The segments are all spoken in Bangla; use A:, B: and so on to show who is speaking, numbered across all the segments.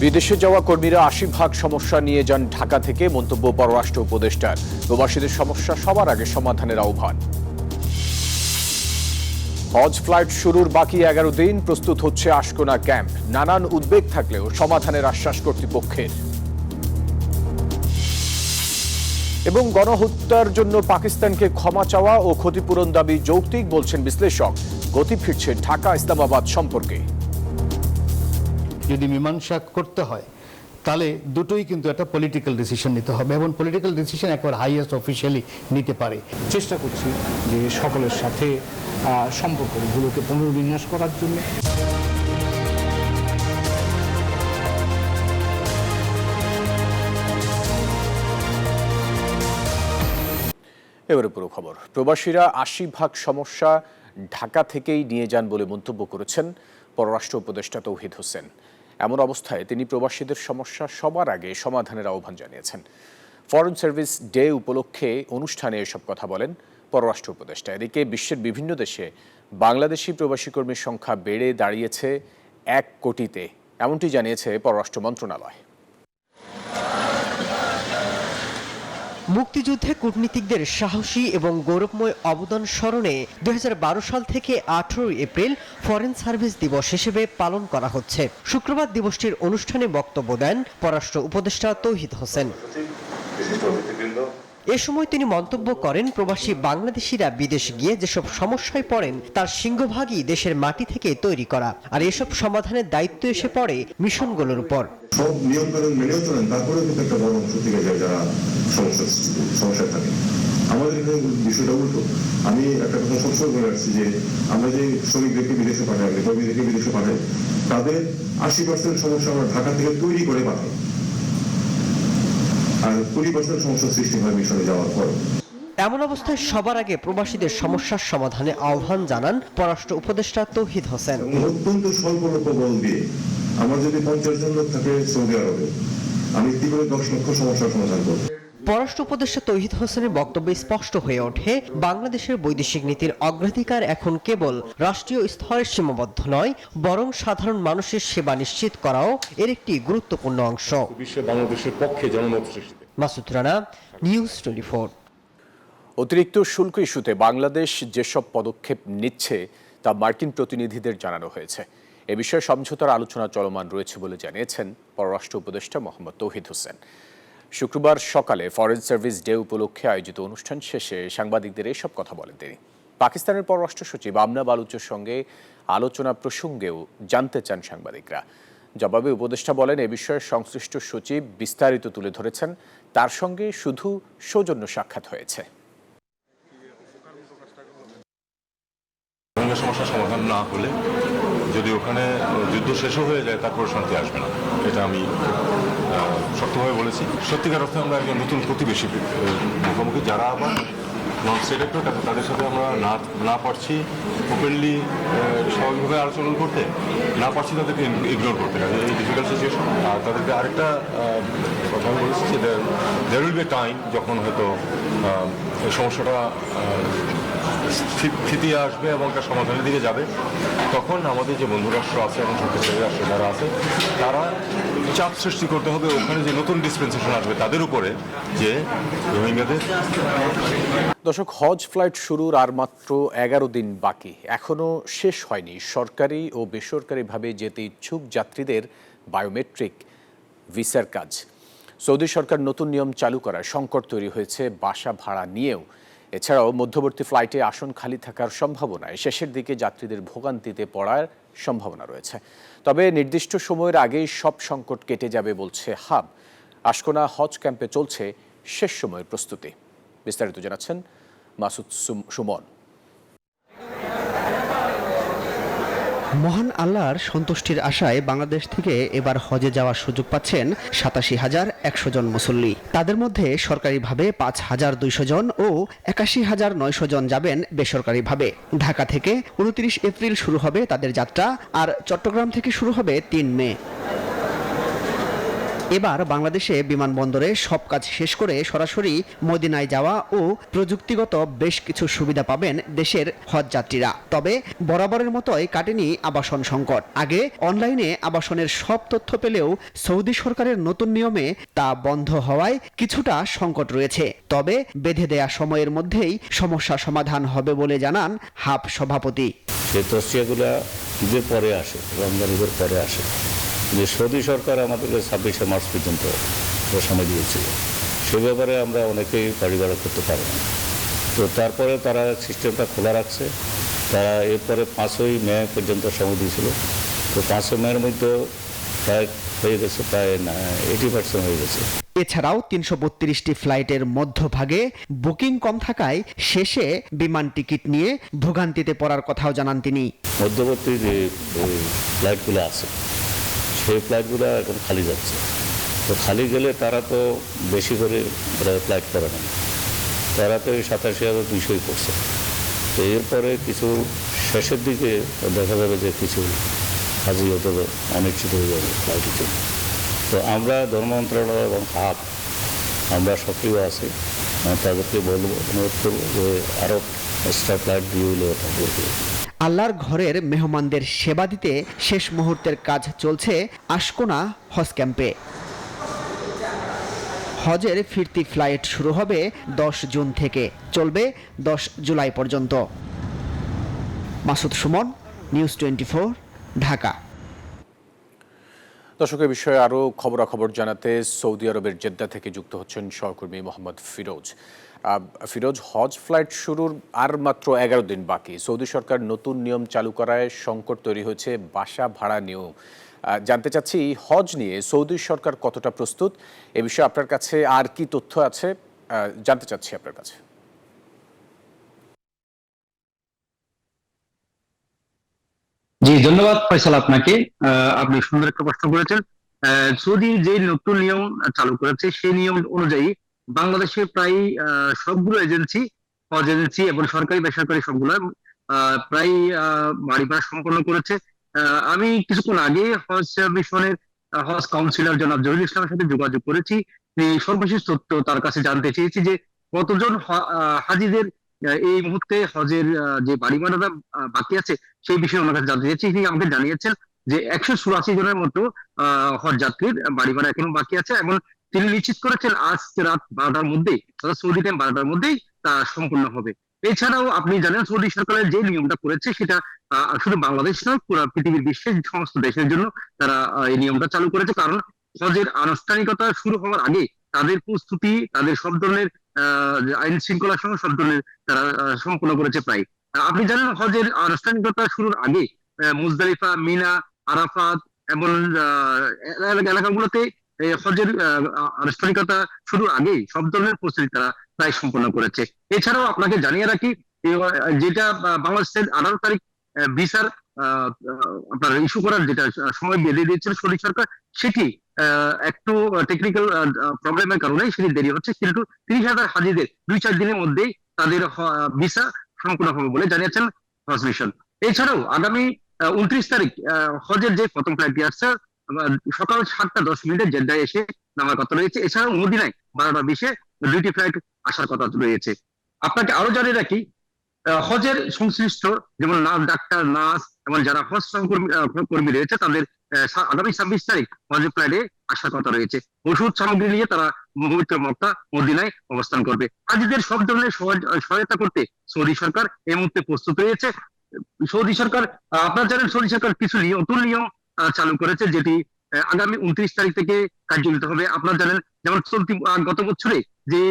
A: বিদেশে যাওয়া কর্মীরা ৮০% সমস্যা নিয়ে যান ঢাকা থেকে, মন্তব্য পররাষ্ট্র উপদেষ্টার। প্রবাসীদের সমস্যা সবার আগে সমাধানের আহ্বান। হজ ফ্লাইট শুরুর বাকি 11 দিন, প্রস্তুত হচ্ছে আশকোনা ক্যাম্প। নানান উদ্বেগ থাকলেও সমাধানের আশ্বাস কর্তৃপক্ষের। এবং গণহত্যার জন্য পাকিস্তানকে ক্ষমা চাওয়া ও ক্ষতিপূরণ দাবি যৌক্তিক বলছেন বিশ্লেষক। গতি ফিরছে ঢাকা ইসলামাবাদ সম্পর্কে।
B: যদি মীমাংসা করতে হয় তাহলে দুটোই কিন্তু একটা পলিটিক্যাল ডিসিশন নিতে হবে, এবং পলিটিক্যাল ডিসিশন একবার হাইয়েস্ট অফিসিয়ালি নিতে পারে।
C: চেষ্টা করছি যে সকলের সাথে সম্পর্কগুলোকে পুনর্বিন্যাস করার জন্য।
A: এবারে পুরো খবর। প্রবাসীরা ৮০% সমস্যা ঢাকা থেকেই নিয়ে যান বলে মন্তব্য করেছেন পররাষ্ট্র উপদেষ্টা তৌহিদ হোসেন। এমন অবস্থায় তিনি প্রবাসীদের সমস্যা সবার আগে সমাধানের আহ্বান জানিয়েছেন। ফরেন সার্ভিস ডে উপলক্ষে অনুষ্ঠানে এসব কথা বলেন পররাষ্ট্র উপদেষ্টা। এদিকে বিশ্বের বিভিন্ন দেশে বাংলাদেশি প্রবাসী কর্মীর সংখ্যা বেড়ে দাঁড়িয়েছে ১ কোটিতে, এমনটি জানিয়েছে পররাষ্ট্র মন্ত্রণালয়।
D: মুক্তিযুদ্ধে কূটনীতিকদের সাহসী এবং গৌরবময় অবদান স্মরণে ২০১২ সাল থেকে ১৮ এপ্রিল ফরেন সার্ভিস দিবস হিসেবে পালন করা হচ্ছে। শুক্রবার দিবসটির অনুষ্ঠানে বক্তব্য দেন পররাষ্ট্র উপদেষ্টা তৌহিদ হোসেন। এ সময় তিনি মন্তব্য করেন, প্রবাসী বাংলাদেশিরা বিদেশে গিয়ে যেসব সমস্যায় পড়েন তার সিংহভাগই দেশের মাটি থেকে তৈরি করা, আর এসব সমাধানের দায়িত্ব এসে পড়ে মিশনগুলোর উপর।
E: সব নিয়মকানুন মেনেও চলেন, তারপরেও কিন্তু একটা বড় অংশ থেকে যায় যারা সমস্যা থাকে। আমাদের এখানে বিষয়টা উল্টো। আমি একটা কথা সবসময় বলে আসছি যে আমরা যে শ্রমিকদেরকে বিদেশে পাঠাই, কর্মীদেরকে বিদেশে পাঠাই, তাদের ৮০% সমস্যা আমরা ঢাকা থেকে তৈরি করে পাঠাই, আর ২০% সমস্যা সৃষ্টি হয় মিশনে যাওয়ার পর।
D: এমন অবস্থায় সবার আগে প্রবাসীদের সমস্যার সমাধানে আহ্বান জানান পররাষ্ট্র উপদেষ্টা তৌহিদ হোসেন।
E: অত্যন্ত স্বল্প লোকবল দিয়ে আমার যদি ৫০ জন লোক থাকে সৌদি আরবে, আমি কি করে ১০ লক্ষ সমস্যার সমাধান করব?
D: পররাষ্ট্র উপদেষ্টা তৌহিদ হোসেনের বক্তব্যে স্পষ্ট হয়ে ওঠে, বাংলাদেশের বৈদেশিক নীতির অগ্রাধিকার এখন কেবল রাষ্ট্রীয় স্তরে সীমাবদ্ধ নয়, বরং সাধারণ মানুষের সেবা নিশ্চিত করাও এর একটি গুরুত্বপূর্ণ অংশ।
E: বাংলাদেশের পক্ষে জনমত সৃষ্টিতে।
D: মাসুদ রানা, নিউজ 24।
A: অতিরিক্ত শুল্ক ইস্যুতে বাংলাদেশ যেসব পদক্ষেপ নিচ্ছে তা মার্কিন প্রতিনিধিদের জানানো হয়েছে। এ বিষয়ে সমঝোতার আলোচনা চলমান রয়েছে বলে জানিয়েছেন পররাষ্ট্র উপদেষ্টা মোহাম্মদ তৌহিদ হোসেন। শুক্রবার সকালে ফরেন সার্ভিস ডে উপলক্ষে আয়োজিত অনুষ্ঠান শেষে সাংবাদিকদের এসব কথা বলেন তিনি। পাকিস্তানের পররাষ্ট্র সচিব আমনা বালুচের সঙ্গে আলোচনা প্রসঙ্গেও জানতে চান সাংবাদিকরা। জবাবে উপদেষ্টা বলেন, এ বিষয়ে সংশ্লিষ্ট সচিব বিস্তারিত তুলে ধরেছেন, তার সঙ্গে শুধু সৌজন্য সাক্ষাৎ হয়েছে।
F: সমস্যার সমাধান না হলে যদি ওখানে যুদ্ধ শেষও হয়ে যায়, তারপরে শান্তি আসবে না, এটা আমি শক্তভাবে বলেছি। সত্যিকার অর্থে আমরা একজন নতুন প্রতিবেশী মুখোমুখি, যারা আবার নন স্টেট অ্যাক্টর, তাদের সাথে আমরা না পারছি ওপেনলি স্বাভাবিকভাবে আলোচনা করতে, না পারছি তাদেরকে ইগনোর করতে। এই ডিফিকাল্ট সিচুয়েশন। আর তাদেরকে আরেকটা কথা আমি বলেছি যে there will be a time যখন হয়তো এই সমস্যাটা ফিতিয়ে আসবে এবং তার সমাধানের দিকে যাবে, তখন আমাদের যে বন্ধু রাষ্ট্র আছে এবং শক্তিশালী রাষ্ট্র যারা আছে, তারা চাপ সৃষ্টি করতে হবে ওখানে যে নতুন ডিসপেন্সেশন আসবে তাদের উপরে, যে রোহিঙ্গাদের।
A: দর্শক, হজ ফ্লাইট শুরুর আর মাত্র 11 দিন বাকি, এখনও শেষ হয়নি সরকারি ও বেসরকারিভাবে যেতে ইচ্ছুক যাত্রীদের বায়োমেট্রিক ভিসার কাজ। সৌদি সরকার নতুন নিয়ম চালু করায় সংকট তৈরি হয়েছে বাসা ভাড়া নিয়েও। এছাড়াও মধ্যবর্তী ফ্লাইটে আসন খালি থাকার সম্ভাবনায় শেষের দিকে যাত্রীদের ভোগান্তিতে পড়ার সম্ভাবনা রয়েছে। তবে নির্দিষ্ট সময়ের আগেই সব সংকট কেটে যাবে বলছে হাব। আশকোনা হজ ক্যাম্পে চলছে শেষ সময়ের প্রস্তুতি। বিস্তারিত জানাচ্ছেন মাসুদ সুমন।
G: মহান আল্লাহর সন্তুষ্টির আশায় বাংলাদেশ থেকে এবার হজে যাওয়ার সুযোগ পাচ্ছেন ৮৭,১০০ জন মুসল্লি। তাদের মধ্যে সরকারিভাবে ৫,২০০ জন ও ৮১,৯০০ জন যাবেন বেসরকারিভাবে। ঢাকা থেকে ২৯ এপ্রিল শুরু হবে তাদের যাত্রা, আর চট্টগ্রাম থেকে শুরু হবে ৩ মে। এবার বাংলাদেশে বিমানবন্দরে সব কাজ শেষ করে সরাসরি মদিনায় যাওয়া ও প্রযুক্তিগত বেশ কিছু সুবিধা পাবেন দেশের হজ যাত্রীরা। তবে বরাবরের মতোই কাটেনি আবাসন সংকট। আগে অনলাইনে আবাসনের সব তথ্য পেলেও সৌদি সরকারের নতুন নিয়মে তা বন্ধ হওয়ায় কিছুটা সংকট রয়েছে। তবে বেঁধে দেয়া সময়ের মধ্যেই সমস্যা সমাধান হবে বলে জানান হাব সভাপতি।
H: সেই তসিয়াগুলা ঈদের পরে আসে, রমজান ঈদের পরে আসে। যে সৌদি সরকার আমাদেরকে 26শে মার্চ পর্যন্ত সময় দিয়েছিল, সে ব্যাপারে আমরা অনেকেই বাড়ি-ভাড়া করতে পারি না। তো তারপরে তারা সিস্টেমটা খোলা রাখছে। তারা এরপরে 5ই মে পর্যন্ত সময় দিয়েছিল। তো 5 মের মধ্যে প্রায় হয়ে গেছে, প্রায় 80% হয়ে গেছে।
G: এছাড়াও 332টি ফ্লাইটের মধ্যভাগে বুকিং কম থাকায় শেষে বিমান টিকিট নিয়ে ভোগান্তিতে পড়ার কথাও জানান তিনি।
H: মধ্যবর্তী যে ফ্লাইটগুলো আছে, সেই ফ্লাইটগুলো এখন খালি যাচ্ছে। তো খালি গেলে তারা তো বেশি করে ফ্লাইট করে না, তারা তো 87,200 করছে। তো এরপরে কিছু শেষের দিকে দেখা যাবে যে কিছু হাজি হতে অনিশ্চিত হয়ে যাবে ফ্লাইটের জন্য। তো আমরা ধর্ম মন্ত্রণালয় এবং হাব আমরা সক্রিয় আছি, তাদেরকে বলবো, অনুরোধ করবো যে আরও এক্সট্রা ফ্লাইট দিয়ে হলে থাকবে।
G: আল্লাহর ঘরের মেহমানদের সেবা দিতে শেষ মুহূর্তের কাজ চলছে আশকোনা হজ ক্যাম্পে। হজের ফিরতি ফ্লাইট শুরু হবে 10 জুন থেকে, চলবে 10 জুলাই পর্যন্ত। মাসুদ সুমন, নিউজ 24, ঢাকা।
A: দর্শকের বিষয়ে আরও খবরাখবর জানাতে সৌদি আরবের জেদ্দা থেকে যুক্ত হচ্ছেন সহকর্মী মোহাম্মদ ফিরোজ। ফিরোজ, হজ ফ্লাইট শুরুর আর মাত্র 11 দিন বাকি। সৌদি সরকার নতুন নিয়ম চালু করায় সংকট তৈরি হয়েছে বাসা ভাড়া নিয়েও। জানতে চাচ্ছি হজ নিয়ে সৌদি সরকার কতটা প্রস্তুত, এ বিষয়ে আপনার কাছে আর কি তথ্য আছে জানতে চাচ্ছি আপনার কাছে।
I: জি, ধন্যবাদ ফয়সাল আপনাকে। আপনি সুন্দর একটা প্রশ্ন করেছেন। সৌদি যে নতুন নিয়ম চালু করেছে সেই নিয়ম অনুযায়ী বাংলাদেশে প্রায় সবগুলো এজেন্সি, হজ এজেন্সি এবং সরকারি বেসরকারি সবগুলো প্রায় বাড়ি ভাড়া সম্পন্ন করেছে। আমি কিছুক্ষণ আগে হজ মিশনের হজ কাউন্সিলর জনাব জহিরুল ইসলামের সাথে যোগাযোগ করেছি। সর্বশেষ তথ্য তার কাছে জানতে চেয়েছি যে কতজন হাজিদের এই মুহূর্তে হজের যে বাড়ি ভাড়াটা বাকি আছে সেই বিষয়ে ওনার কাছে জানতে চেয়েছি। তিনি আমাকে জানিয়েছেন যে 184 জনের মতো হজ যাত্রীর বাড়ি ভাড়া এখনো বাকি আছে এবং তিনি নিশ্চিত করেছেন আজ রাত 12টার মধ্যেই, সৌদি টাইম 12টার মধ্যেই তা সম্পূর্ণ হবে। এছাড়াও আপনি জানেন সৌদি সরকারের যে নিয়মটা করেছে সেটা শুধু বাংলাদেশ নয়, পুরো পৃথিবীর বিশ্বের সমস্ত দেশের জন্য তারা এই নিয়মটা চালু করেছে। কারণ হজের আনুষ্ঠানিকতা শুরু হওয়ার আগে তাদের প্রস্তুতি, তাদের সব ধরনের আইন শৃঙ্খলা সহ সব ধরনের তারা সম্পূর্ণ করেছে প্রায়। আপনি জানেন হজের আনুষ্ঠানিকতা শুরুর আগে মুজদালিফা, মিনা, আরাফাত এবং এলাকাগুলোতে হজের আনুষ্ঠানিকতা শুরুর আগেই সব ধরনের প্রস্তুতি তারা প্রায় সম্পন্ন করেছে। এছাড়াও আপনাকে জানিয়ে রাখি, যেটা বাংলাদেশের 18 তারিখ ভিসার আপনার ইস্যু করার যেটা সময় বেঁধে দিয়েছিল সৌদি সরকার, সেটি একটু টেকনিক্যাল প্রবলেমের কারণে সেটি দেরি হচ্ছে, কিন্তু 30,000 হাজিদের 2-4 দিনের মধ্যেই তাদের ভিসা সম্পূর্ণ হবে বলে জানিয়েছেন হজ মিশন। এছাড়াও আগামী 29 তারিখ হজের যে প্রথম ফ্লাইটটি আসছে সকাল 7:10 জেদ্দায় এসে নামার কথা রয়েছে। এছাড়াও মদিনায় 12:20 2টি ফ্লাইট আসার কথা রয়েছে। আপনাকে আরো জানিয়ে রাখি, হজের সংশ্লিষ্ট যেমন ডাক্তার, নার্স এবং যারা হজ কর্মী রয়েছে তাদের আগামী 26 তারিখ হজের ফ্লাইটে আসার কথা রয়েছে। ওষুধ সামগ্রী নিয়ে তারা পবিত্র মক্কা মদিনায় অবস্থান করবে। হাজিদের সব ধরনের সহায়তা করতে সৌদি সরকার এই মুহূর্তে প্রস্তুত রয়েছে। সৌদি সরকার, আপনারা জানেন সৌদি সরকার কিছু নতুন নিয়ম চালু করেছে যেটি আগামী 29 তারিখ থেকে কার্যকরিত হবে। আপনারা জানেন যেমন চলতি গত বছরে যে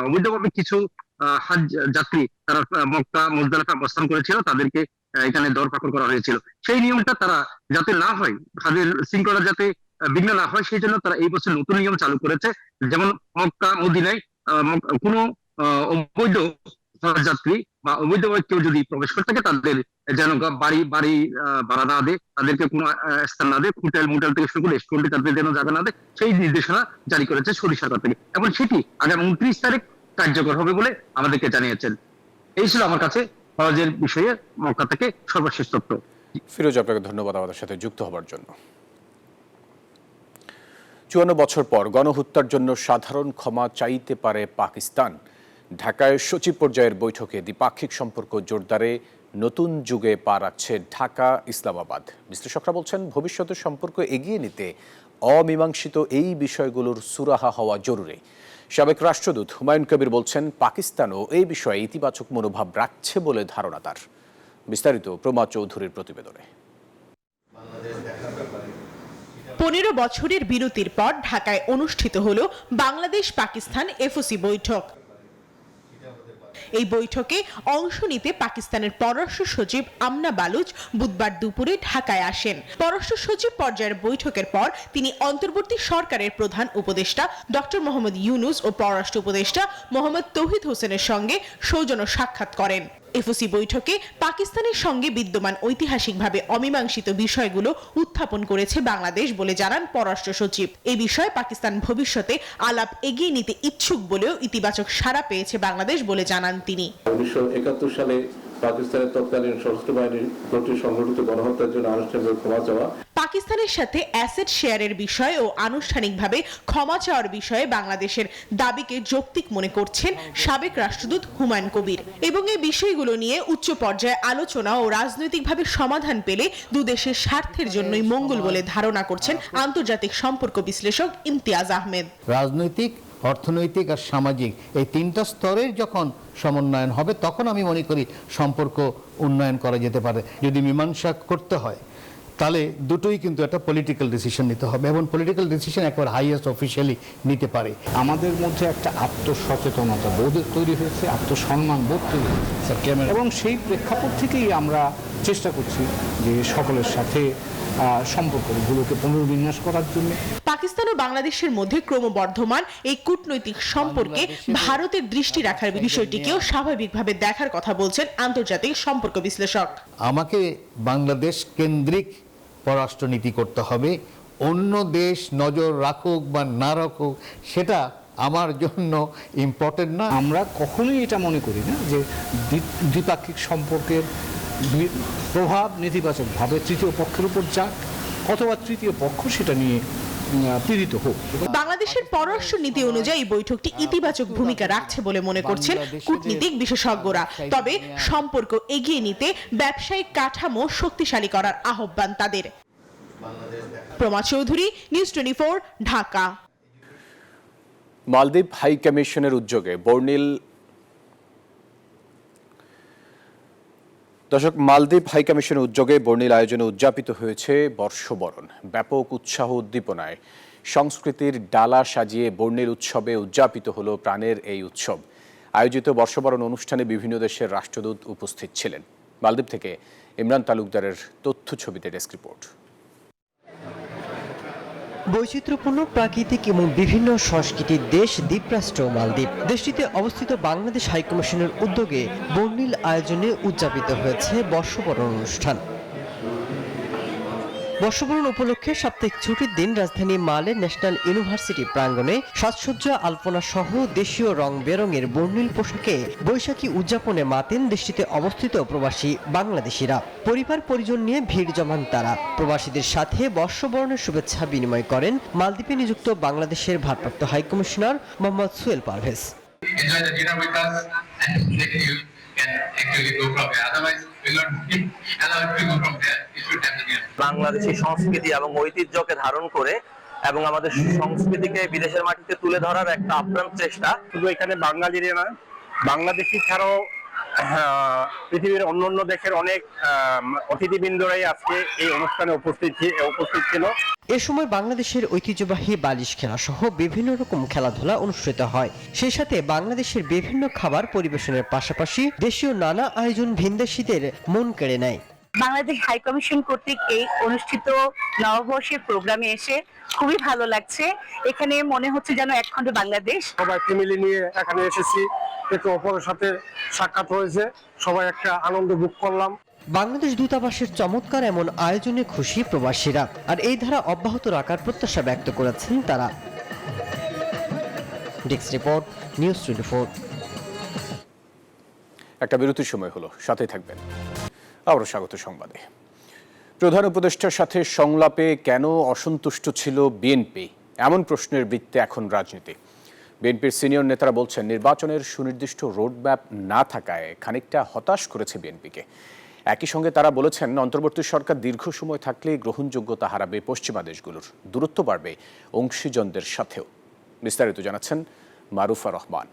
I: অবৈধভাবে কিছু হাজ যাত্রী তারা মক্কা মুজদালিফা অবস্থান করেছিল তাদেরকে এখানে দরপাকড় করা হয়েছিল। সেই নিয়মটা তারা যাতে না হয়, হাজের শৃঙ্খলা যাতে বিঘ্ন না হয় সেই জন্য তারা এই বছর নতুন নিয়ম চালু করেছে। যেমন মক্কা মদিনায় কোনো অবৈধ যাত্রী বা অবৈধভাবে কেউ যদি প্রবেশ করে থাকে তাদের যেন বাড়ি ভাড়া না দেয়, তাদেরকে কোনো স্থান না দেয়, মোটেল থেকে শুরু করে রেস্টুরেন্টে তাদের যেন জায়গা না দেয়, সেই নির্দেশনা জারি করেছে সৌদি সরকার থেকে এবং সেটি আগামী 29 তারিখ কার্যকর হবে বলে আমাদেরকে জানিয়েছেন। এই ছিল আমার কাছে হজের বিষয়ে মক্কা থেকে সর্বশেষ তথ্য।
A: ফিরোজ, আপনাকে ধন্যবাদ আমাদের সাথে যুক্ত হবার জন্য। 54 বছর পর গণহত্যার জন্য সাধারণ ক্ষমা চাইতে পারে পাকিস্তান। ঢাকায় সচিব পর্যায়ের বৈঠকে দ্বিপাক্ষিক সম্পর্ক জোরদারে নতুন যুগে পা রাখছে ঢাকা ইসলামাবাদ। বিশ্লেষকরা বলছেন, ভবিষ্যতের সম্পর্ক এগিয়ে নিতে অমীমাংসিত এই বিষয়গুলোর সুরাহা হওয়া জরুরি। সাবেক রাষ্ট্রদূত হুমায়ুন কবির বলছেন, পাকিস্তানও এই বিষয়ে ইতিবাচক মনোভাব রাখছে বলে ধারণা তার। বিস্তারিত প্রমা চৌধুরীর প্রতিবেদনে।
J: 15 বছরের বিরতির পর ঢাকায় অনুষ্ঠিত হলো বাংলাদেশ পাকিস্তান এফওসি বৈঠক। এই বৈঠকে অংশ নিতে পাকিস্তানের পররাষ্ট্র সচিব আমনা বালুচ বুধবার দুপুরে ঢাকায় আসেন। পররাষ্ট্র সচিব পর্যায়ের বৈঠকের পর তিনি অন্তর্বর্তী সরকারের প্রধান উপদেষ্টা ডক্টর মোহাম্মদ ইউনুস ও পররাষ্ট্র উপদেষ্টা মোহাম্মদ তৌহিদ হোসেনের সঙ্গে সৌজন্য সাক্ষাৎ করেন। এফওসি বৈঠকে পাকিস্তানের সঙ্গে বিদ্যমান ঐতিহাসিকভাবে অমীমাংসিত বিষয়গুলো উত্থাপন করেছে বাংলাদেশ বলে জানান পররাষ্ট্র সচিব। এই বিষয়ে পাকিস্তান ভবিষ্যতে আলাপ এগিয়ে নিতে ইচ্ছুক বলেও ইতিবাচক সাড়া পেয়েছে বাংলাদেশ বলে জানান তিনি।
K: 1971 সালে পাকিস্তানের তৎকালীন সশস্ত্র বাহিনীর প্রতি সংঘটিত গণহত্যার জন্য আনুষ্ঠানিক ক্ষমা চাওয়া,
J: পাকিস্তানের সাথে অ্যাসেট শেয়ারের বিষয় ও আনুষ্ঠানিকভাবে ক্ষমা চাওয়ার বিষয়ে বাংলাদেশের দাবিকে যৌক্তিক মনে করছেন সাবেক রাষ্ট্রদূত হুমায়ুন কবির এবং এই বিষয়গুলো নিয়ে উচ্চ পর্যায়ে আলোচনা ও রাজনৈতিকভাবে সমাধান পেলে দুদেশের স্বার্থের জন্যই মঙ্গল বলে ধারণা করছেন আন্তর্জাতিক সম্পর্ক বিশ্লেষক ইমতিয়াজ আহমেদ।
B: রাজনৈতিক, অর্থনৈতিক আর সামাজিক এই তিনটা স্তরের যখন সমন্বয়ন হবে তখন আমি মনে করি সম্পর্ক উন্নয়ন করা যেতে পারে। যদি মীমাংসা করতে হয় তাহলে দুটোই কিন্তু একটা পলিটিক্যাল ডিসিশন নিতে হবে এবং পলিটিক্যাল ডিসিশন একবার হাইয়েস্ট অফিসিয়ালি নিতে পারে।
C: আমাদের মধ্যে একটা আত্মসচেতনতা বোধ তৈরি হয়েছে, আত্মসম্মান বোধ তৈরি হয়েছে এবং সেই প্রেক্ষাপট থেকেই আমরা চেষ্টা করছি যে সকলের সাথে সম্পর্কগুলোকে পুনর্বিন্যাস করার জন্য।
J: পাকিস্তান ও বাংলাদেশের মধ্যে ক্রমবর্ধমান এই কূটনৈতিক সম্পর্কে ভারতের দৃষ্টি রাখার বিষয়টিকেও স্বাভাবিকভাবে দেখার কথা বলছেন আন্তর্জাতিক সম্পর্ক বিশ্লেষক।
B: আমাকে বাংলাদেশ কেন্দ্রিক পররাষ্ট্রনীতি করতে হবে। অন্য দেশ নজর রাখুক বা না রাখুক সেটা আমার জন্য ইম্পর্টেন্ট না।
C: আমরা কখনোই এটা মনে করি না যে দ্বিপাক্ষিক সম্পর্কের প্রভাব নেতিবাচকভাবে তৃতীয় পক্ষের উপর যাক অথবা তৃতীয় পক্ষ সেটা নিয়ে পীড়িত হোক।
J: বাংলাদেশের পররাষ্ট্র নীতি অনুযায়ী বৈঠকটি ইতিবাচক ভূমিকা রাখছে বলে মনে করছেন কূটনীতিক বিশেষজ্ঞরা। তবে সম্পর্ক এগিয়ে নিতে ব্যবসায়িক কাঠামো শক্তিশালী করার আহ্বান তাদের। প্রমা চৌধুরী, নিউজ 24, ঢাকা।
A: মালদ্বীপ হাই কমিশনের উদ্যোগে মালদ্বীপ হাই কমিশনের উদ্যোগে বর্ণিল আয়োজনে উদযাপিত হয়েছে বর্ষবরণ। ব্যাপক উৎসাহ উদ্দীপনায় সংস্কৃতির ডালা সাজিয়ে বর্ণিল উৎসবে উদযাপিত হলো প্রাণের এই উৎসব। আয়োজিত বর্ষবরণ অনুষ্ঠানে বিভিন্ন দেশের রাষ্ট্রদূত উপস্থিত ছিলেন। মালদ্বীপ থেকে ইমরান তালুকদারের তথ্য ছবিতে ডেস্ক রিপোর্ট।
D: বৈচিত্র্যপূর্ণ প্রাকৃতিক এবং বিভিন্ন সংস্কৃতির দেশ দ্বীপরাষ্ট্র মালদ্বীপ। দেশটিতে অবস্থিত বাংলাদেশ হাইকমিশনের উদ্যোগে বর্ণিল আয়োজনে উদযাপিত হয়েছে বর্ষবরণ অনুষ্ঠান। বর্ষবরণ উপলক্ষে সাপ্তাহিক ছুটির দিন রাজধানী মালে ন্যাশনাল ইউনিভার্সিটি প্রাঙ্গণে সাজসজ্জা, আলপনা সহ দেশীয় রং বেরঙের বর্ণিল পোশাকে বৈশাখী উদযাপনে মাতেন দেশটিতে অবস্থিত প্রবাসী বাংলাদেশিরা। পরিবার পরিজন নিয়ে ভিড় জমান তারা। প্রবাসীদের সাথে বর্ষবরণের শুভেচ্ছা বিনিময় করেন মালদ্বীপে নিযুক্ত বাংলাদেশের ভারপ্রাপ্ত হাইকমিশনার মোহাম্মদ সোহেল পারভেজ।
L: বাংলাদেশী সংস্কৃতি এবং ঐতিহ্যকে ধারণ করে এবং আমাদের সংস্কৃতিকে বিদেশের মাটিতে তুলে ধরার একটা আপ্রাণ চেষ্টা।
M: শুধু এখানে বাঙালিরা নয়, বাংলাদেশি ছাড়াও পৃথিবীর অন্যান্য দেশের অনেক অতিথিবৃন্দরাই আজকে এই অনুষ্ঠানে উপস্থিত ছিল।
D: এ সময় বাংলাদেশের ঐতিহ্যবাহী বালিশ খেলা সহ বিভিন্ন রকম খেলাধুলা অনুষ্ঠিত হয়। সেই সাথে বাংলাদেশের বিভিন্ন খাবার পরিবেশনের পাশাপাশি দেশীয় নানা আয়োজন ভিনদেশীদের মন কেড়ে নেয়।
N: বাংলাদেশ হাইকমিশন কর্তৃক এই অনুষ্ঠিত নববর্ষের প্রোগ্রামে এসে খুবই ভালো লাগছে। এখানে মনে হচ্ছে যেন একখণ্ড বাংলাদেশ।
M: সবাই ফ্যামিলি নিয়ে এখানে এসেছি, একে অপরের সাথে সাক্ষাৎ হয়েছে, সবাই একটা আনন্দ ভোগ করলাম।
D: বাংলাদেশ দূতাবাসের চমৎকার এমন আয়োজনে খুশি প্রবাসীরা, আর এই ধারা অব্যাহত রাখার প্রত্যাশা ব্যক্ত করেছেন তারা। Desk report, news 24।
A: একটা বিরতির সময় হলো, সাথে থাকবেন। আবারও স্বাগত সংবাদে। প্রধান উপদেষ্টার সাথে সংলাপে কেন অসন্তুষ্ট ছিল বিএনপি, এমন প্রশ্নের বৃত্তে এখন রাজনীতি। বিএনপির সিনিয়র নেতারা বলছেন, নির্বাচনের সুনির্দিষ্ট রোডম্যাপ না থাকায় খানিকটা হতাশ করেছে বিএনপিকে। একই সঙ্গে তারা বলেছেন, অন্তর্বর্তী সরকার দীর্ঘ সময় থাকলে গ্রহণযোগ্যতা হারাবে পশ্চিমা দেশগুলোর, দূরত্ব বাড়বে অংশীজনদের সাথেও। বিস্তারিত জানাচ্ছেন মারুফা রহমান।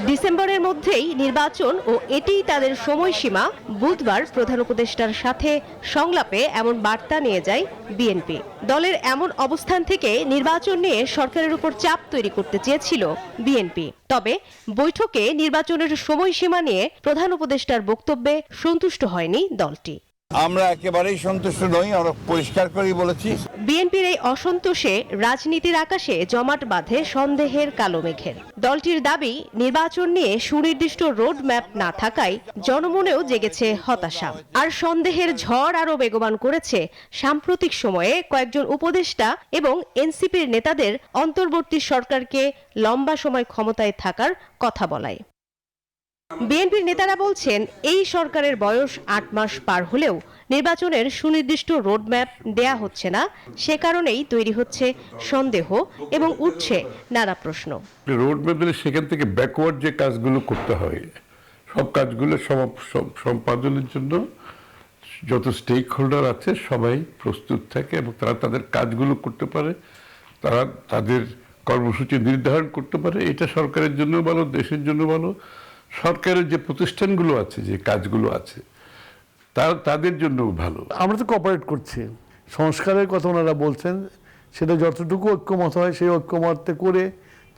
O: ডিসেম্বরের মধ্যেই নির্বাচন ও এটিই তাদের সময়সীমা। বুধবার প্রধান উপদেষ্টার সাথে সংলাপে এমন বার্তা নিয়ে যায় বিএনপি। দলের এমন অবস্থান থেকে নির্বাচন নিয়ে সরকারের উপর চাপ তৈরি করতে চেয়েছিল বিএনপি। তবে বৈঠকে নির্বাচনের সময়সীমা নিয়ে প্রধান উপদেষ্টার বক্তব্যে সন্তুষ্ট হয়নি দলটি।
P: আমরা একেবারেই সন্তুষ্ট নই, আমরা পরিষ্কার করেই বলেছি।
O: বিএনপির এই অসন্তোষে রাজনীতির আকাশে জমাট বাঁধে সন্দেহের কালো মেঘের। দলটির দাবি, নির্বাচন নিয়ে সুনির্দিষ্ট রোড ম্যাপ না থাকায় জনমনেও জেগেছে হতাশা। আর সন্দেহের ঝড় আরও বেগবান করেছে সাম্প্রতিক সময়ে কয়েকজন উপদেষ্টা এবং এনসিপির নেতাদের অন্তর্বর্তী সরকারকে লম্বা সময় ক্ষমতায় থাকার কথা বলায়। বিএনপির নেতারা বলছেন, এই সরকারের বয়স 8 মাস পার হলেও নির্বাচনের সুনির্দিষ্ট রোডম্যাপ দেয়া হচ্ছে না। সে কারণেই তৈরি হচ্ছে সন্দেহ এবং উঠছে নানা প্রশ্ন।
Q: রোডম্যাপ দিলে সেখান থেকে ব্যাকওয়ার্ড যে কাজগুলো করতে হয়, সব কাজগুলো সম্পাদনের জন্য যত স্টেক হোল্ডার আছে সবাই প্রস্তুত থাকে এবং তারা তাদের কাজগুলো করতে পারে, তারা তাদের কর্মসূচি নির্ধারণ করতে পারে। এটা সরকারের জন্য ভালো, দেশের জন্য ভালো। সরকারের যে প্রতিষ্ঠানগুলো আছে, যে কাজগুলো আছে, তাদের জন্য ভালো।
R: আমরা তো কোঅপারেট করছি। সংস্কারের কথা ওনারা বলছেন, সেটা যতটুকু ঐক্যমত হয় সেই ঐক্যমতে করে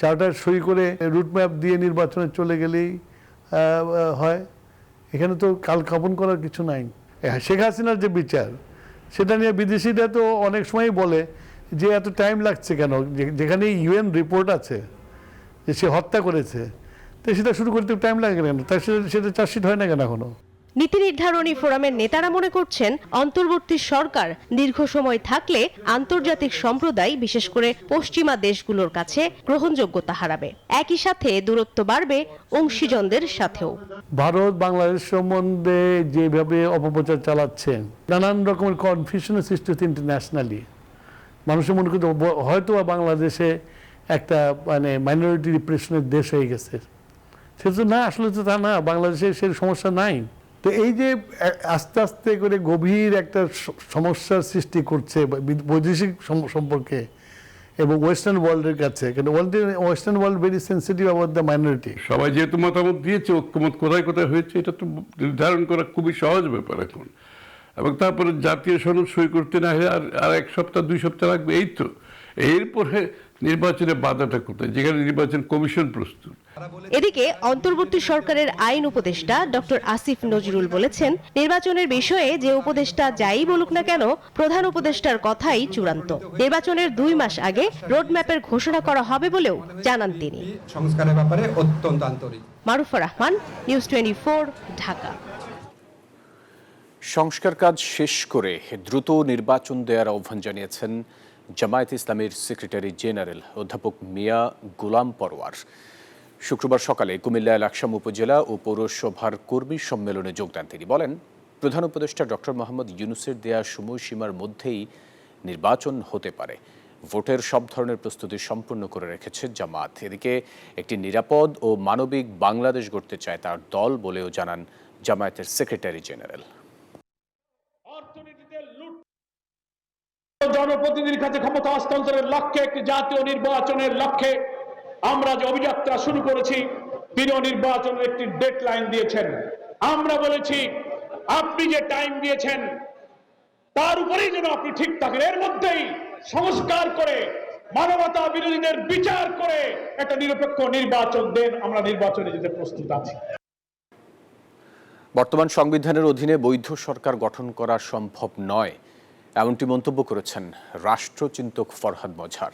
R: চার্টার সই করে রুট ম্যাপ দিয়ে নির্বাচনে চলে গেলেই হয়। এখানে তো কাল কাপন করার কিছু নাই। শেখ হাসিনার যে বিচার, সেটা নিয়ে বিদেশিরা তো অনেক সময়ই বলে যে এত টাইম লাগছে কেন, যেখানে ইউএন রিপোর্ট আছে যে সে হত্যা করেছে, তো সেটা শুরু করতে টাইম লাগে কেন, তার সেটা চার্জশিট হয় না কেন এখনো।
O: নীতি নির্ধারণী ফোরামের নেতারা মনে করছেন, অন্তর্বর্তী সরকার দীর্ঘ সময় থাকলে আন্তর্জাতিক সম্প্রদায়, বিশেষ করে পশ্চিমা দেশগুলোর কাছে গ্রহণযোগ্যতা হারাবে। একই সাথে দূরত্ব বাড়বে অংশীজনদের সাথেও।
R: ভারত বাংলাদেশ সম্বন্ধে যেভাবে অপপ্রচার চালাচ্ছেন, নানান রকমের কনফিউশন সৃষ্টি হচ্ছে ইন্টারন্যাশনালি। মানুষের মনে করতে হয়তো বাংলাদেশে একটা মাইনরিটি রিপ্রেশনের দেশ হয়ে গেছে, সেটা না, আসলে তো তা না। বাংলাদেশে সে সমস্যা নাই। তো এই যে আস্তে আস্তে করে গভীর একটা সমস্যার সৃষ্টি করছে বৈদেশিক সম্পর্কে এবং ওয়েস্টার্ন ওয়ার্ল্ডের কাছে, কিন্তু western world very sensitive about the minority.
Q: সবাই যেহেতু মতামত দিয়েছে, ঐক্যমত কোথায় কোথায় হয়েছে, এটা তো নির্ধারণ করা খুবই সহজ ব্যাপার এখন। এবং তারপরে জাতীয় সনদ সই করতে না হলে আর 1 সপ্তাহ 2 সপ্তাহ লাগবে, এই তো। এরপরে নির্বাচনের বাধাটা কোথায়, যেখানে নির্বাচন কমিশন প্রস্তুত।
O: এদিকে অন্তর্বর্তী সরকারের আইন উপদেষ্টা ডক্টর আসিফ নজরুল বলেছেন, নির্বাচনের বিষয়ে যে উপদেষ্টা যাই বলুক না কেন, প্রধান উপদেষ্টার কথাই চূড়ান্ত। নির্বাচনের 2 মাস আগে রোডম্যাপের ঘোষণা করা হবে বলেও জানান তিনি।
S: সংস্কারের ব্যাপারে অত্যন্ত আন্তরিক।
O: মারুফা রহমান, নিউজ 24, ঢাকা।
A: সংস্কার কাজ শেষ করে দ্রুত নির্বাচন দেওয়ার আহ্বান জানিয়েছেন জামায়াত ইসলামীর সেক্রেটারি জেনারেল অধ্যাপক মিয়া গোলাম পরওয়ার। শুক্রবার সকালে কুমিল্লা লাকসাম উপজেলা ও পৌরসভার কর্মী সম্মেলনে যোগ দেন তিনি। বলেন, প্রধান উপদেষ্টা ডক্টর মোহাম্মদ ইউনূসের দেয়া সময়সীমার মধ্যেই নির্বাচন হতে পারে। ভোটের সব ধরনের প্রস্তুতি সম্পূর্ণ করে রেখেছে জামাত। এদিকে একটি নিরাপদ ও মানবিক বাংলাদেশ গড়তে চায় তার দল বলেও জানান জামায়াতের সেক্রেটারি জেনারেল।
T: জনপ্রতিনিধির কাছে ক্ষমতা হস্তান্তরের লক্ষ্যে, একটি জাতীয় নির্বাচনের লক্ষ্যে আমরা যে অভিযাত্রা শুরু করেছি, তিনি নির্বাচনের একটি ডেডলাইন দিয়েছেন। আমরা বলেছি, আপনি যে টাইম দিয়েছেন তার উপরেই যেন আপনি ঠিক থাকেন। এর মধ্যেই সংস্কার করে, মানবতা বিরোধীদের বিচার করে একটা নিরপেক্ষ নির্বাচন দেন। আমরা নির্বাচনে যেতে প্রস্তুত আছি।
A: বর্তমান সংবিধানের অধীনে বৈধ সরকার গঠন করা সম্ভব নয়, এমনটি মন্তব্য করেছেন রাষ্ট্রচিন্তক ফরহাদ মজহার।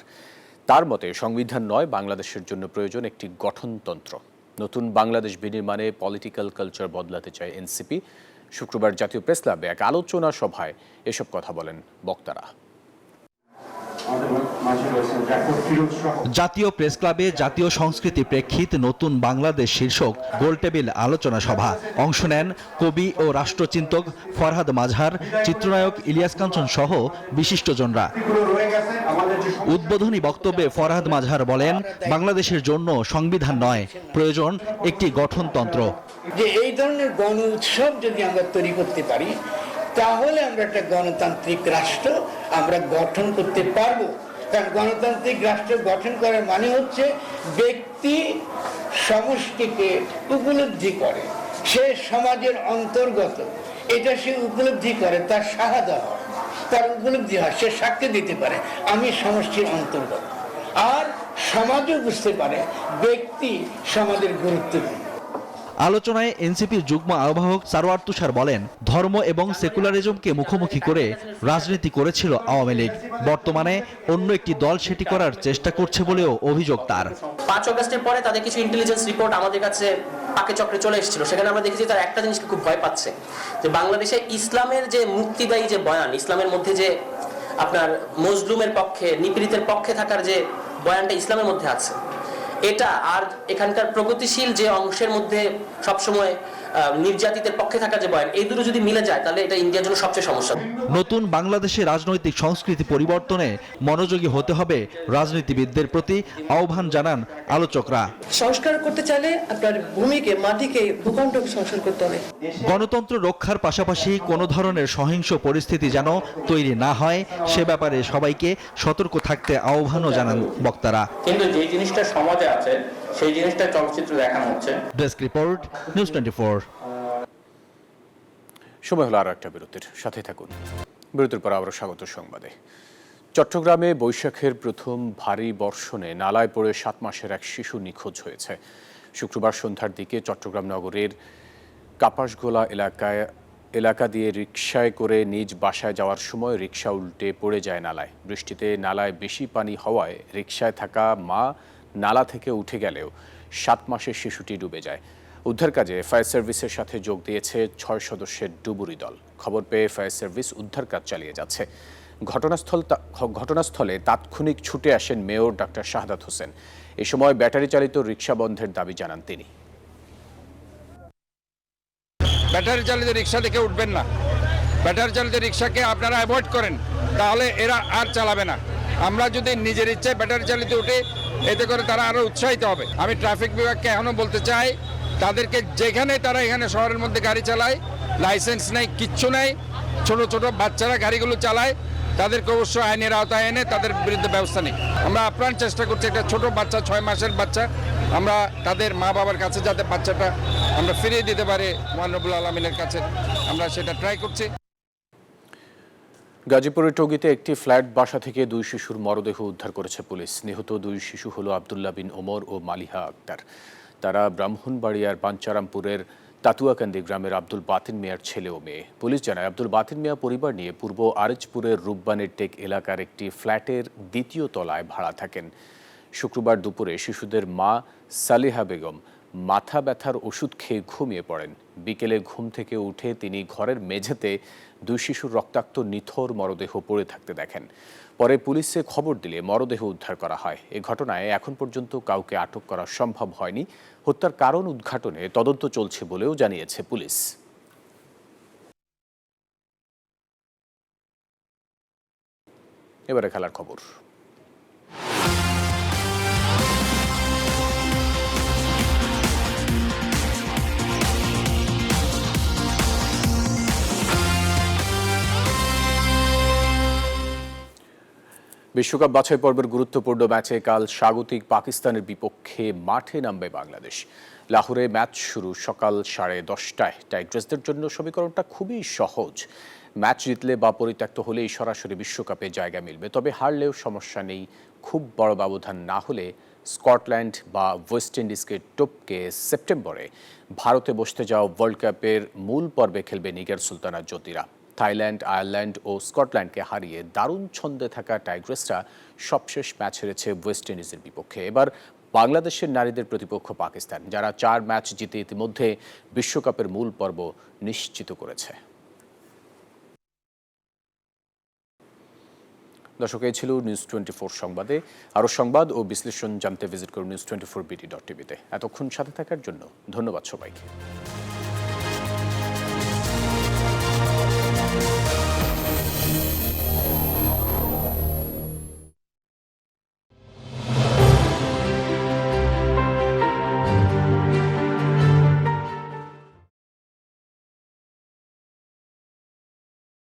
A: তার মতে, সংবিধান নয়, বাংলাদেশের জন্য প্রয়োজন একটি গঠনতন্ত্র। নতুন বাংলাদেশ বিনির্মাণে পলিটিক্যাল কালচার বদলাতে চায় এনসিপি। শুক্রবার জাতীয় প্রেস ক্লাবে এক আলোচনা সভায় এসব কথা বলেন বক্তারা।
U: জাতীয় প্রেস ক্লাবে জাতীয় সংস্কৃতি প্রেক্ষিত নতুন বাংলাদেশ শীর্ষক গোলটেবিল আলোচনা সভা। অংশ নেন কবি ও রাষ্ট্রচিন্তক ফরহাদ মাজহার, চিত্রনায়ক ইলিয়াস কাঞ্চন সহ বিশিষ্টজনরা। উদ্বোধনী বক্তব্যে ফরহাদ মাজহার বলেন, বাংলাদেশের জন্য সংবিধান নয়, প্রয়োজন একটি গঠনতন্ত্র।
V: যে এই ধরনের গণ উৎসব যদি আমরা তৈরি করতে পারি, তাহলে আমরা একটা গণতান্ত্রিক রাষ্ট্র আমরা গঠন করতে পারবো। কারণ গণতান্ত্রিক রাষ্ট্র গঠন করার মানে হচ্ছে ব্যক্তি সমষ্টিকে উপলব্ধি করে, সে সমাজের অন্তর্গত, এটা সে উপলব্ধি করে, তার শাহাদা হয়, তার উপলব্ধি হয়, সে সাক্ষ্য দিতে পারে আমি সমষ্টির অন্তর্গত। আর সমাজও বুঝতে পারে ব্যক্তি সমাজের গুরুত্বপূর্ণ।
U: আলোচনায় এনসিপির যুগ্ম আহ্বায়ক সারওয়ার তুষার বলেন, ধর্ম এবং সেকুলারিজমকে মুখোমুখি করে রাজনীতি করেছিল আওয়ামী লীগ। বর্তমানে অন্য একটি দল সেটি করার চেষ্টা করছে বলেও অভিযোগ তার।
W: 5 আগস্টের পরে তাদের কিছু ইন্টেলিজেন্স রিপোর্ট আমাদের কাছে পাকে চক্রে চলে এসেছিল। সেখানে আমরা দেখেছি তারা একটা জিনিসকে খুব ভয় পাচ্ছে, যে বাংলাদেশে ইসলামের যে মুক্তিদায়ী যে বয়ান, ইসলামের মধ্যে যে আপনার মজলুমের পক্ষে, নিপীড়িতের পক্ষে থাকার যে বয়ানটা ইসলামের মধ্যে আছে, এটা আর এখানকার প্রগতিশীল যে অংশের মধ্যে সবসময় নির্যাতিতের পক্ষে থাকা যে বয়ান, এই দুটো যদি মিলে যায় তাহলে এটা ইন্ডিয়ার জন্য সবচেয়ে সমস্যা।
U: নতুন বাংলাদেশের রাজনৈতিক সংস্কৃতি পরিবর্তনে মনোযোগী হতে হবে রাজনীতিবিদদের প্রতি আহ্বান জানান আলোচকরা।
X: সংস্কার করতে চাইলে আপনার ভূমিকে, মাটিকে, ভূখণ্ডকে সংস্কার করতে হবে।
U: গণতন্ত্র রক্ষার পাশাপাশি কোনো ধরনের সহিংস পরিস্থিতি যেন তৈরি না হয়, সে ব্যাপারে সবাইকে সতর্ক থাকতে আহ্বানও জানান বক্তারা।
Y: কিন্তু যে জিনিসটা সমাজে আছে সেই জিনিসটা চলচ্চিত্র দেখানো হচ্ছে।
U: Desk report, news 24।
A: সময় হলো আরো একটা বিরতির, সাথে থাকুন। বিরতির পর আবারও স্বাগত সংবাদে। চট্টগ্রামে বৈশাখের প্রথম ভারী বর্ষণে নালায় পড়ে 7 মাসের এক শিশু নিখোঁজ হয়েছে। শুক্রবার সন্ধ্যার দিকে চট্টগ্রাম নগরের কাপাসগোলা এলাকা দিয়ে রিকশায় করে নিজ বাসায় যাওয়ার সময় রিকশা উল্টে পড়ে যায় নালায়। বৃষ্টিতে নালায় বেশি পানি হওয়ায় রিকশায় থাকা মা নালা থেকে উঠে গেলেও 7 মাসের শিশুটি ডুবে যায়। উদ্ধার কাজে ফায়ার সার্ভিসের সাথে যোগ দিয়েছে 6 সদস্যের ডুবুরি দল। খবর পেয়ে ফায়ার সার্ভিস উদ্ধার কাজ চালিয়ে যাচ্ছে। ঘটনাস্থলে তাৎক্ষণিক ছুটে আসেন মেয়র ডাক্তার শাহাদাত হোসেন। এ সময় ব্যাটারি চালিত রিকশা বন্ধের দাবি জানান তিনি।
Z: ব্যাটারি চালিত রিকশা থেকে উঠবেন না, ব্যাটারি চালিত রিকশাকে আপনারা অ্যাভয়েড করেন, তাহলে এরা আর চালাবে না। আমরা যদি নিজের ইচ্ছায় ব্যাটারি চালিত উঠে, এতে করে তারা আরো উৎসাহিত হবে। আমি ট্রাফিক বিভাগকে এখনো বলতে চাই, তাদেরকে যেখানে তারা এখানে শহরের মধ্যে গাড়ি চালায়, লাইসেন্স নেই, কিচ্ছু নেই, ছোট ছোট বাচ্চারা গাড়িগুলো চালায়, তাদেরকে অবশ্যই আইনের আওতায় এনে তাদের বিরুদ্ধে ব্যবস্থা নিই। আমরা আপ্রাণ চেষ্টা করছি একটা ছোট বাচ্চা, 6 মাসের বাচ্চা, আমরা তাদের মা বাবার কাছে যাতে বাচ্চাটা আমরা ফিরিয়ে দিতে পারি মহান রব্বুল আলামিনের কাছে, আমরা সেটা ট্রাই করছি।
A: গাজীপুরের টঙ্গীতে একটি ফ্ল্যাট বাসা থেকে 2 শিশুর মরদেহ উদ্ধার করেছে পুলিশ। নিহত 2 শিশু হলো আব্দুল্লাহ বিন ওমর ও মালিহা আক্তার। তারা ব্রাহ্মণবাড়িয়ার বাঞ্চারামপুরের তাতুয়াকান্দি গ্রামের আব্দুল বাতিন মিয়ার ছেলে ও মেয়ে। পুলিশ জানায়, আব্দুল বাতিন মিয়া পরিবার নিয়ে পূর্ব আরেজপুরের রূপবানের টেক এলাকার একটি ফ্ল্যাটের 2য় তলায় ভাড়া থাকেন। শুক্রবার দুপুরে শিশুদের মা সালেহা বেগম মাথা ব্যথার ওষুধ খেয়ে ঘুমিয়ে পড়েন। বিকেলে ঘুম থেকে উঠে তিনি ঘরের মেঝেতে 2 শিশুর রক্তাক্ত নিথর মরদেহ পড়ে থাকতে দেখেন। পরে পুলিশে খবর দিলে মরদেহ উদ্ধার করা হয়। এ ঘটনায় এখন পর্যন্ত কাউকে আটক করা সম্ভব হয়নি। হত্যার কারণ উদ্ঘাটনে তদন্ত চলছে বলেও জানিয়েছে পুলিশ। এবারে খেলার খবর। বিশ্বকাপ বাছাই পর্বের গুরুত্বপূর্ণ ম্যাচে কাল স্বাগতিক পাকিস্তানের বিপক্ষে মাঠে নামবে বাংলাদেশ। লাহোরে ম্যাচ শুরু সকাল 10:30টায়। টাইগ্রেসদের জন্য সমীকরণটা খুবই সহজ। ম্যাচ জিতলে বা পরিত্যক্ত হলেই সরাসরি বিশ্বকাপে জায়গা মিলবে। তবে হারলেও সমস্যা নেই। খুব বড় ব্যবধান না হলে স্কটল্যান্ড বা ওয়েস্ট ইন্ডিজকে টপকে সেপ্টেম্বরে ভারতে বসতে যাওয়া ওয়ার্ল্ড কাপের মূল পর্বে খেলবে নিগার সুলতানা জ্যোতিরা। থাইল্যান্ড, আয়ারল্যান্ড ও স্কটল্যান্ডকে হারিয়ে দারুণ ছন্দে থাকা টাইগ্রেসরা সবশেষ ম্যাচ হেরেছে ওয়েস্ট ইন্ডিজের বিপক্ষে। এবার বাংলাদেশের নারীদের প্রতিপক্ষ পাকিস্তান, যারা 4 ম্যাচ জিতে ইতিমধ্যে বিশ্বকাপের মূল পর্ব নিশ্চিত করেছে। দর্শক, এই ছিল নিউজ 24 সংবাদে। আরও সংবাদ ও বিশ্লেষণ জানতে ভিজিট করুন news24bd.tv-তে। এতক্ষণ সাথে থাকার জন্য ধন্যবাদ সবাইকে।